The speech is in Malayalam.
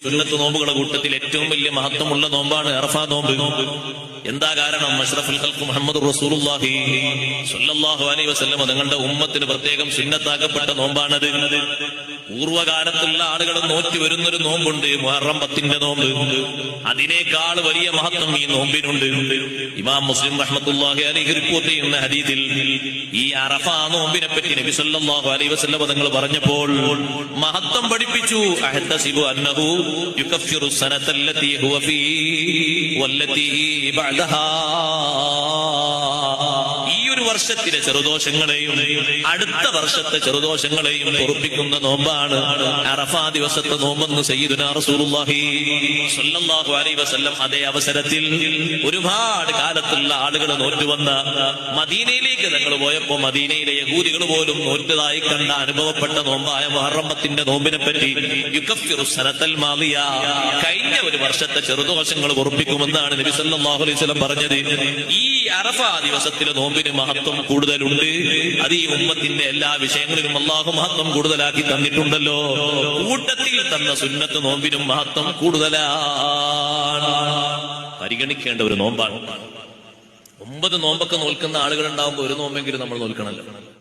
സുന്നത്ത് നോമ്പുകളുടെ കൂട്ടത്തിൽ ഏറ്റവും വലിയ മഹത്വമുള്ള നോമ്പാണ് അറഫാ നോമ്പ്. എന്താ കാരണം? അഷ്റഫുൽ ഖൽഖ് മുഹമ്മദ് റസൂലുള്ളാഹി സ്വല്ലല്ലാഹു അലൈഹി വസല്ലം തങ്ങളുടെ ഉമ്മത്തിന് പ്രത്യേകം സുന്നത്താക്കപ്പെട്ട നോമ്പാണത്. പൂർവ്വകാലത്തുള്ള ആളുകൾ നോറ്റ് വരുന്നൊരു നോമ്പുണ്ട്, മുഹറം 10 നോമ്പ്. അതിനേക്കാൾ വലിയ മഹത്വം ഈ നോമ്പിനുണ്ട്. ഇമാം മുസ്ലിം റഹ്മത്തുള്ളാഹി അലൈഹി റിപ്പോർട്ട് ചെയ്യുന്ന ഹദീസിൽ ഈ അറഫാ നോമ്പിനെ പറ്റി നബി സല്ലല്ലാഹു അലൈഹി വസല്ലം തങ്ങൾ പറഞ്ഞപ്പോൾ മഹത്വം പഠിപ്പിച്ചു. അഹ്തസിബു അന്നഹു യുകഫിറു സനതല്ലതി ഹുവ ഫീ വല്ലതി ബഅദഹാ. ഈ ഒരു വർഷത്തിലെ ചെറുദോഷങ്ങളെയും അടുത്ത വർഷത്തെ ചെറുദോഷങ്ങളെയും പൊറുപ്പിക്കുന്ന നോമ്പാണ് അറഫാ ദിവസത്തെ നോമ്പെന്ന് സയ്യിദുനാ റസൂലുള്ളാഹി സ്വല്ലല്ലാഹു അലൈഹി വസല്ലം അതേ അവസരത്തിൽ ഒരുപാട് കാലത്തുള്ള ആളുകൾ നോറ്റുവന്ന മദീനയിലേക്ക് തങ്ങൾ പോയപ്പോ മദീനയിലെ യഹൂദികൾ പോലും നോറ്റതായി കണ്ട അനുഭവപ്പെട്ട നോമ്പായ മുഹറം 10 നോമ്പിനെ പറ്റി യുകഫിറു സനതൽ മാദിയ, കഴിഞ്ഞ ഒരു വർഷത്തെ ചെറുദോഷങ്ങൾ പൊറുപ്പിക്കുമെന്നാണ് നബി സല്ലല്ലാഹു അലൈഹി വസല്ലം പറഞ്ഞത്. ഈ അറഫാ ദിവസത്തിലെ നോമ്പിന് മഹത്വം കൂടുതലുണ്ട്. അത് ഈ ഉമ്മത്തിന്റെ എല്ലാ വിഷയങ്ങളിലും അല്ലാഹു മഹത്വം കൂടുതലാക്കി തന്നിട്ടുണ്ടല്ലോ. കൂട്ടത്തിൽ തന്ന സുന്നത്ത് നോമ്പിനും മഹത്വം കൂടുതലാണ്. പരിഗണിക്കേണ്ട ഒരു നോമ്പാണ്. 9 നോമ്പൊക്കെ നോൽക്കുന്ന ആളുകൾ ഉണ്ടാവുമ്പോൾ ഒരു നോമ്പെങ്കിലും നമ്മൾ നോൽക്കണമല്ലോ.